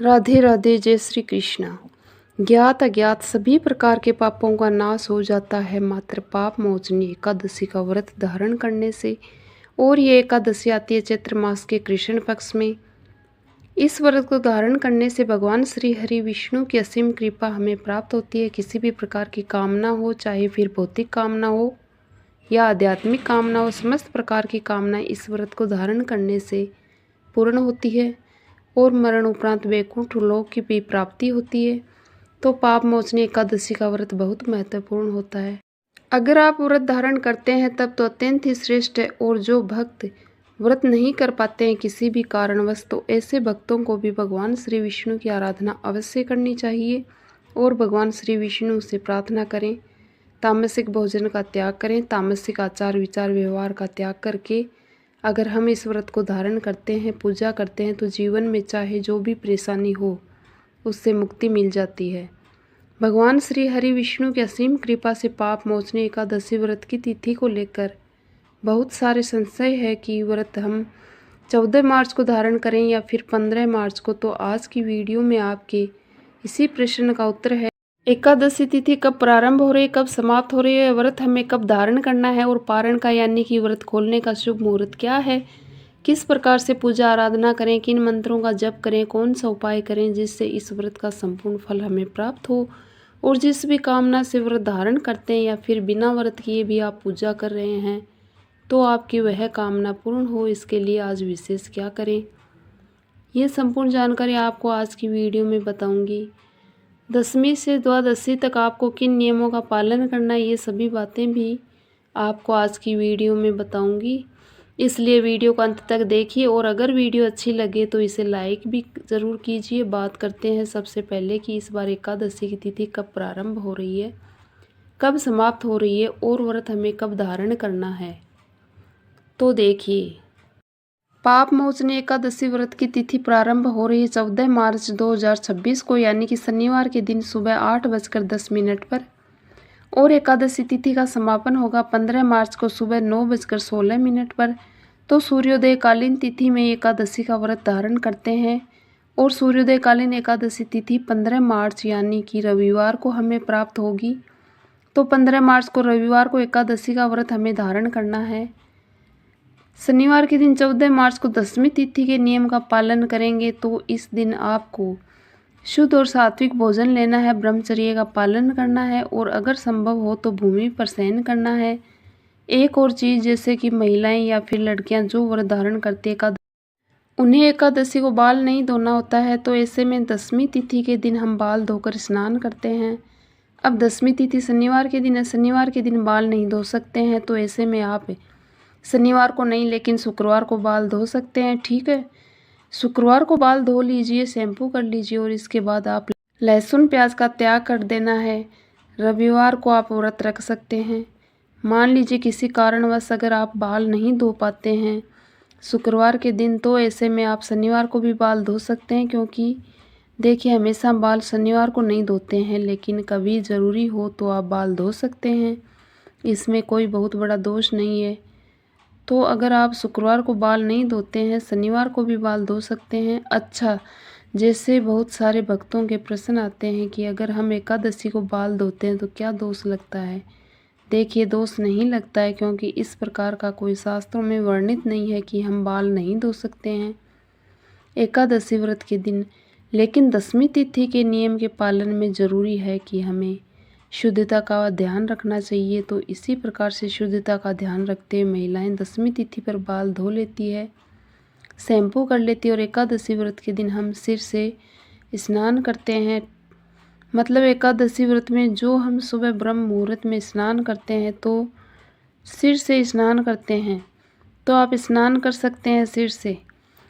राधे राधे। जय श्री कृष्ण। ज्ञात अज्ञात सभी प्रकार के पापों का नाश हो जाता है मात्र पाप मोचनी एकादशी का व्रत धारण करने से। और ये एकादशी आती है चैत्र मास के कृष्ण पक्ष में। इस व्रत को धारण करने से भगवान श्री हरि विष्णु की असीम कृपा हमें प्राप्त होती है। किसी भी प्रकार की कामना हो, चाहे फिर भौतिक कामना हो या आध्यात्मिक कामना हो, समस्त प्रकार की कामनाएं इस व्रत को धारण करने से पूर्ण होती है और मरण उपरांत वैकुंठ लोक की भी प्राप्ति होती है। तो पाप मोचनी एकादशी का व्रत बहुत महत्वपूर्ण होता है। अगर आप व्रत धारण करते हैं तब तो अत्यंत ही श्रेष्ठ है। और जो भक्त व्रत नहीं कर पाते हैं किसी भी कारणवश, तो ऐसे भक्तों को भी भगवान श्री विष्णु की आराधना अवश्य करनी चाहिए और भगवान श्री विष्णु से प्रार्थना करें, तामसिक भोजन का त्याग करें, तामसिक आचार विचार व्यवहार का त्याग करके अगर हम इस व्रत को धारण करते हैं, पूजा करते हैं, तो जीवन में चाहे जो भी परेशानी हो उससे मुक्ति मिल जाती है। भगवान श्री हरि विष्णु की असीम कृपा से पाप मोचनी एकादशी व्रत की तिथि को लेकर बहुत सारे संशय है कि व्रत हम 14 मार्च को धारण करें या फिर 15 मार्च को। तो आज की वीडियो में आपके इसी प्रश्न का उत्तर है। एकादशी तिथि कब प्रारंभ हो रही है, कब समाप्त हो रही है, व्रत हमें कब धारण करना है और पारण का यानी कि व्रत खोलने का शुभ मुहूर्त क्या है, किस प्रकार से पूजा आराधना करें, किन मंत्रों का जप करें, कौन सा उपाय करें जिससे इस व्रत का संपूर्ण फल हमें प्राप्त हो। और जिस भी कामना से व्रत धारण करते हैं या फिर बिना व्रत किए भी आप पूजा कर रहे हैं तो आपकी वह कामना पूर्ण हो, इसके लिए आज विशेष क्या करें, ये संपूर्ण जानकारी आपको आज की वीडियो में बताऊंगी। दसवीं से द्वादशी तक आपको किन नियमों का पालन करना है, ये सभी बातें भी आपको आज की वीडियो में बताऊंगी। इसलिए वीडियो को अंत तक देखिए और अगर वीडियो अच्छी लगे तो इसे लाइक भी ज़रूर कीजिए। बात करते हैं सबसे पहले कि इस बार एकादशी की तिथि कब प्रारंभ हो रही है, कब समाप्त हो रही है और व्रत हमें कब धारण करना है। तो देखिए, पाप मोचनी एकादशी व्रत की तिथि प्रारंभ हो रही है 14 मार्च 2026 को, यानी कि शनिवार के दिन सुबह 8:10 पर। और एकादशी तिथि का समापन होगा 15 मार्च को सुबह 9:16 पर। तो सूर्योदय कालीन तिथि में एकादशी का व्रत धारण करते हैं और सूर्योदय कालीन एकादशी तिथि 15 मार्च यानी कि रविवार को हमें प्राप्त होगी। तो 15 मार्च को रविवार को एकादशी का व्रत हमें धारण करना है। शनिवार के दिन 14 मार्च को दसवीं तिथि के नियम का पालन करेंगे तो इस दिन आपको शुद्ध और सात्विक भोजन लेना है, ब्रह्मचर्य का पालन करना है और अगर संभव हो तो भूमि पर शयन करना है। एक और चीज़, जैसे कि महिलाएं या फिर लड़कियां जो व्रत धारण करती है उन्हें एकादशी को बाल नहीं धोना होता है, तो ऐसे में दसवीं तिथि के दिन हम बाल धोकर स्नान करते हैं। अब दसवीं तिथि शनिवार के दिन है, शनिवार के दिन बाल नहीं धो सकते हैं, तो ऐसे में आप शनिवार को नहीं लेकिन शुक्रवार को बाल धो सकते हैं। ठीक है, शुक्रवार को बाल धो लीजिए, शैम्पू कर लीजिए और इसके बाद आप लहसुन प्याज का त्याग कर देना है। रविवार को आप व्रत रख सकते हैं। मान लीजिए किसी कारणवश अगर आप बाल नहीं धो पाते हैं शुक्रवार के दिन, तो ऐसे में आप शनिवार को भी बाल धो सकते हैं। क्योंकि देखिए, हमेशा बाल शनिवार को नहीं धोते हैं, लेकिन कभी ज़रूरी हो तो आप बाल धो सकते हैं, इसमें कोई बहुत बड़ा दोष नहीं है। तो अगर आप शुक्रवार को बाल नहीं धोते हैं, शनिवार को भी बाल धो सकते हैं। अच्छा, जैसे बहुत सारे भक्तों के प्रश्न आते हैं कि अगर हम एकादशी को बाल धोते हैं तो क्या दोष लगता है। देखिए, दोष नहीं लगता है, क्योंकि इस प्रकार का कोई शास्त्रों में वर्णित नहीं है कि हम बाल नहीं धो सकते हैं एकादशी व्रत के दिन। लेकिन दसवीं तिथि के नियम के पालन में ज़रूरी है कि हमें शुद्धता का ध्यान रखना चाहिए। तो इसी प्रकार से शुद्धता का ध्यान रखते हुए महिलाएं दसवीं तिथि पर बाल धो लेती है, शैम्पू कर लेती है और एकादशी व्रत के दिन हम सिर से स्नान करते हैं। मतलब एकादशी व्रत में जो हम सुबह ब्रह्म मुहूर्त में स्नान करते हैं तो सिर से स्नान करते हैं, तो आप स्नान कर सकते हैं सिर से।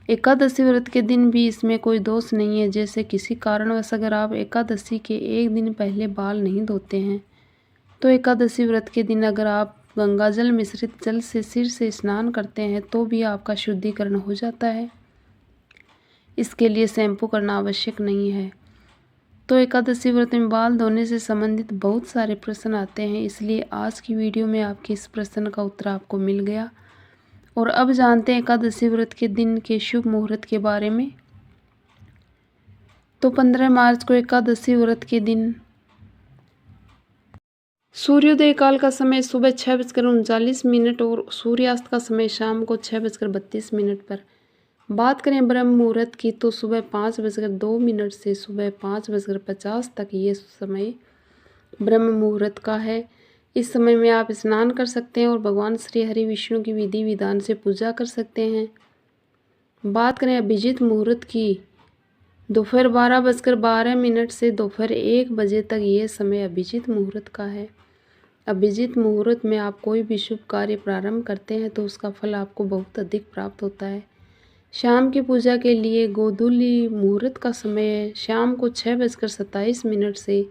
एकादशी व्रत के दिन भी इसमें कोई दोष नहीं है। जैसे किसी कारणवश अगर आप एकादशी के एक दिन पहले बाल नहीं धोते हैं, तो एकादशी व्रत के दिन अगर आप गंगा जल मिश्रित जल से सिर से स्नान करते हैं तो भी आपका शुद्धिकरण हो जाता है। इसके लिए शैम्पू करना आवश्यक नहीं है। तो एकादशी व्रत में बाल धोने से संबंधित बहुत सारे प्रश्न आते हैं, इसलिए आज की वीडियो में आपके इस प्रश्न का उत्तर आपको मिल गया। और अब जानते हैं एकादशी व्रत के दिन के शुभ मुहूर्त के बारे में। तो 15 मार्च को एकादशी व्रत के दिन सूर्योदय काल का समय सुबह 6:39 और सूर्यास्त का समय शाम को 6:32 पर। बात करें ब्रह्म मुहूर्त की तो सुबह 5:02 से सुबह 5:50 तक ये समय ब्रह्म मुहूर्त का है। इस समय में आप स्नान कर सकते हैं और भगवान श्री हरि विष्णु की विधि विधान से पूजा कर सकते हैं। बात करें अभिजीत मुहूर्त की, दोपहर 12:12 से दोपहर 1 बजे तक ये समय अभिजीत मुहूर्त का है। अभिजीत मुहूर्त में आप कोई भी शुभ कार्य प्रारंभ करते हैं तो उसका फल आपको बहुत अधिक प्राप्त होता है। शाम की पूजा के लिए गोधूली मुहूर्त का समय है, शाम को 6:27 से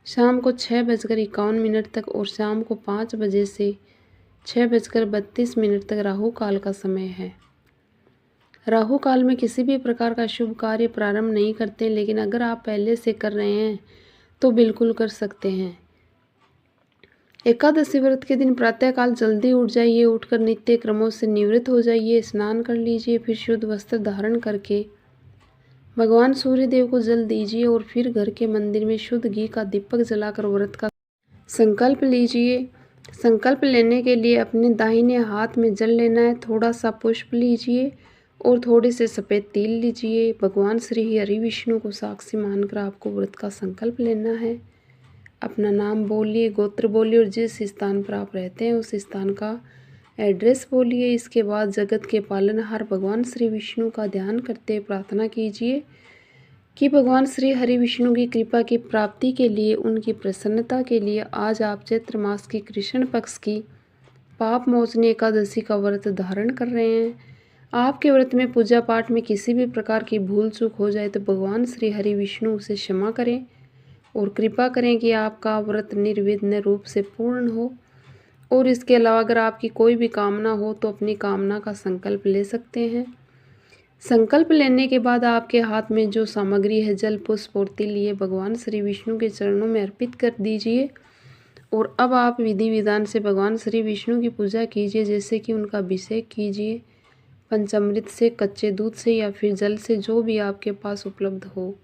शाम को 6:51 तक और शाम को 5 बजे से 6:32 तक राहु काल का समय है। राहु काल में किसी भी प्रकार का शुभ कार्य प्रारंभ नहीं करते, लेकिन अगर आप पहले से कर रहे हैं तो बिल्कुल कर सकते हैं। एकादशी व्रत के दिन प्रातःकाल जल्दी उठ जाइए, उठकर नित्य क्रमों से निवृत्त हो जाइए, स्नान कर लीजिए, फिर शुद्ध वस्त्र धारण करके भगवान सूर्यदेव को जल दीजिए और फिर घर के मंदिर में शुद्ध घी का दीपक जलाकर व्रत का संकल्प लीजिए। संकल्प लेने के लिए अपने दाहिने हाथ में जल लेना है, थोड़ा सा पुष्प लीजिए और थोड़े से सफ़ेद तिल लीजिए। भगवान श्री हरि विष्णु को साक्षी मानकर आपको व्रत का संकल्प लेना है। अपना नाम बोलिए, गोत्र बोलिए और जिस स्थान पर आप रहते हैं उस स्थान का एड्रेस बोलिए। इसके बाद जगत के पालनहार भगवान श्री विष्णु का ध्यान करते प्रार्थना कीजिए कि भगवान श्री हरि विष्णु की कृपा की प्राप्ति के लिए, उनकी प्रसन्नता के लिए आज आप चैत्र मास की कृष्ण पक्ष की पाप मोचनी एकादशी का व्रत धारण कर रहे हैं। आपके व्रत में पूजा पाठ में किसी भी प्रकार की भूल चूक हो जाए तो भगवान श्री हरि विष्णु उसे क्षमा करें और कृपा करें कि आपका व्रत निर्विघ्न रूप से पूर्ण हो। और इसके अलावा अगर आपकी कोई भी कामना हो तो अपनी कामना का संकल्प ले सकते हैं। संकल्प लेने के बाद आपके हाथ में जो सामग्री है, जल, पुष्प और तिल, ये भगवान श्री विष्णु के चरणों में अर्पित कर दीजिए। और अब आप विधि विधान से भगवान श्री विष्णु की पूजा कीजिए, जैसे कि उनका अभिषेक कीजिए पंचामृत से, कच्चे दूध से या फिर जल से, जो भी आपके पास उपलब्ध हो।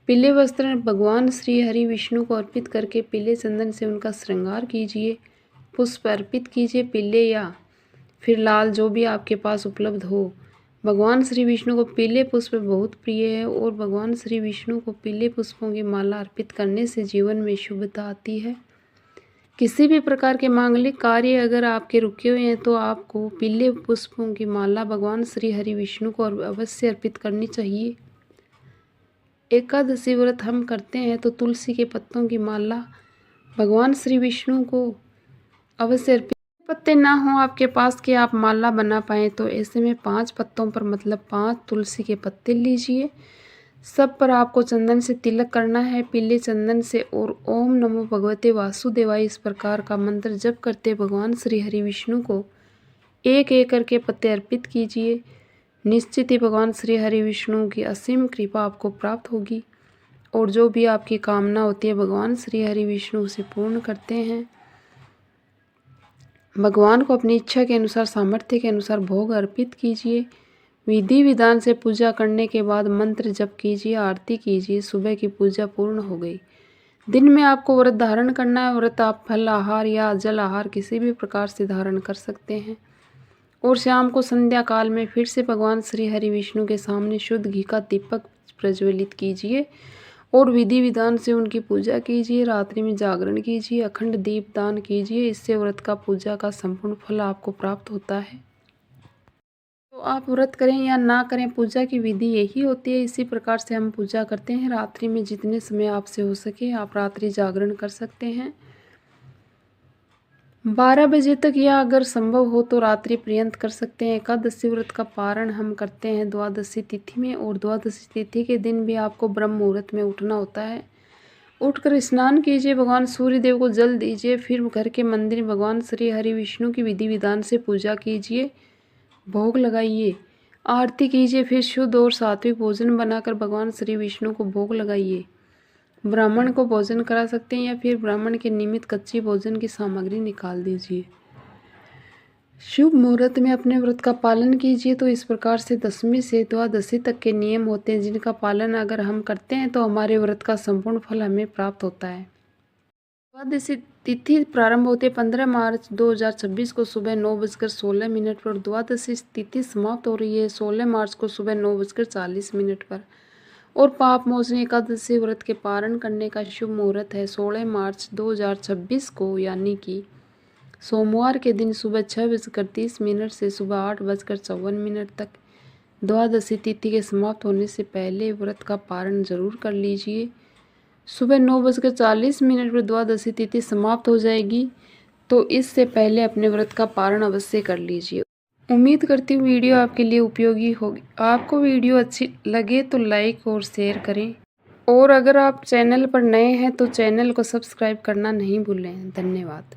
पीले वस्त्र भगवान श्री हरि विष्णु को अर्पित करके पीले चंदन से उनका श्रृंगार कीजिए। पुष्प अर्पित कीजिए, पीले या फिर लाल, जो भी आपके पास उपलब्ध हो। भगवान श्री विष्णु को पीले पुष्प बहुत प्रिय है और भगवान श्री विष्णु को पीले पुष्पों की माला अर्पित करने से जीवन में शुभता आती है। किसी भी प्रकार के मांगलिक कार्य अगर आपके रुके हुए हैं तो आपको पीले पुष्पों की माला भगवान श्री हरि विष्णु को अवश्य अर्पित करनी चाहिए। एकादशी व्रत हम करते हैं तो तुलसी के पत्तों की माला भगवान श्री विष्णु को अवश्य अर्पित। पत्ते ना हो आपके पास कि आप माला बना पाएँ तो ऐसे में 5 पत्तों पर मतलब 5 तुलसी के पत्ते लीजिए। सब पर आपको चंदन से तिलक करना है, पीले चंदन से, और ओम नमो भगवते वासुदेवाय इस प्रकार का मंत्र जप करते भगवान श्री हरि विष्णु को एक एक करके पत्ते अर्पित कीजिए। निश्चित ही भगवान श्री हरि विष्णु की असीम कृपा आपको प्राप्त होगी और जो भी आपकी कामना होती है भगवान श्री हरि विष्णु उसे पूर्ण करते हैं। भगवान को अपनी इच्छा के अनुसार, सामर्थ्य के अनुसार भोग अर्पित कीजिए। विधि विधान से पूजा करने के बाद मंत्र जप कीजिए, आरती कीजिए। सुबह की पूजा पूर्ण हो गई। दिन में आपको व्रत धारण करना है। व्रत आप फल आहार या जल आहार किसी भी प्रकार से धारण कर सकते हैं। और शाम को संध्या काल में फिर से भगवान श्री हरि विष्णु के सामने शुद्ध घी का दीपक प्रज्वलित कीजिए और विधि विधान से उनकी पूजा कीजिए। रात्रि में जागरण कीजिए, अखंड दीप दान कीजिए। इससे व्रत का पूजा का संपूर्ण फल आपको प्राप्त होता है। तो आप व्रत करें या ना करें, पूजा की विधि यही होती है। इसी प्रकार से हम पूजा करते हैं। रात्रि में जितने समय आपसे हो सके आप रात्रि जागरण कर सकते हैं 12 बजे तक, या अगर संभव हो तो रात्रि पर्यंत कर सकते हैं। एकादशी व्रत का पारण हम करते हैं द्वादशी तिथि में, और द्वादशी तिथि के दिन भी आपको ब्रह्म मुहूर्त में उठना होता है। उठकर स्नान कीजिए, भगवान सूर्यदेव को जल दीजिए, फिर घर के मंदिर में भगवान श्री हरि विष्णु की विधि विधान से पूजा कीजिए, भोग लगाइए, आरती कीजिए, फिर शुद्ध और सात्विक भोजन बनाकर भगवान श्री विष्णु को भोग लगाइए। ब्राह्मण को भोजन करा सकते हैं या फिर ब्राह्मण के निमित्त कच्ची भोजन की सामग्री निकाल दीजिए। शुभ मुहूर्त में अपने व्रत का पालन कीजिए। तो इस प्रकार से दशमी से द्वादशी तक के नियम होते हैं, जिनका पालन अगर हम करते हैं तो हमारे व्रत का संपूर्ण फल हमें प्राप्त होता है। द्वादशी तिथि प्रारंभ होती है 15 मार्च 2026 को सुबह 9:16 पर। द्वादशी तिथि समाप्त हो रही है 16 मार्च को सुबह 9:40 पर। और पाप मोचनी एकादशी व्रत के पारण करने का शुभ मुहूर्त है 16 मार्च 2026 को, यानी कि सोमवार के दिन सुबह 6:30 से सुबह 8:54 तक। द्वादशी तिथि के समाप्त होने से पहले व्रत का पारण जरूर कर लीजिए। सुबह 9:40 पर द्वादशी तिथि समाप्त हो जाएगी, तो इससे पहले अपने व्रत का पारण अवश्य कर लीजिए। उम्मीद करती हूँ वीडियो आपके लिए उपयोगी होगी। आपको वीडियो अच्छी लगे तो लाइक और शेयर करें, और अगर आप चैनल पर नए हैं तो चैनल को सब्सक्राइब करना नहीं भूलें। धन्यवाद।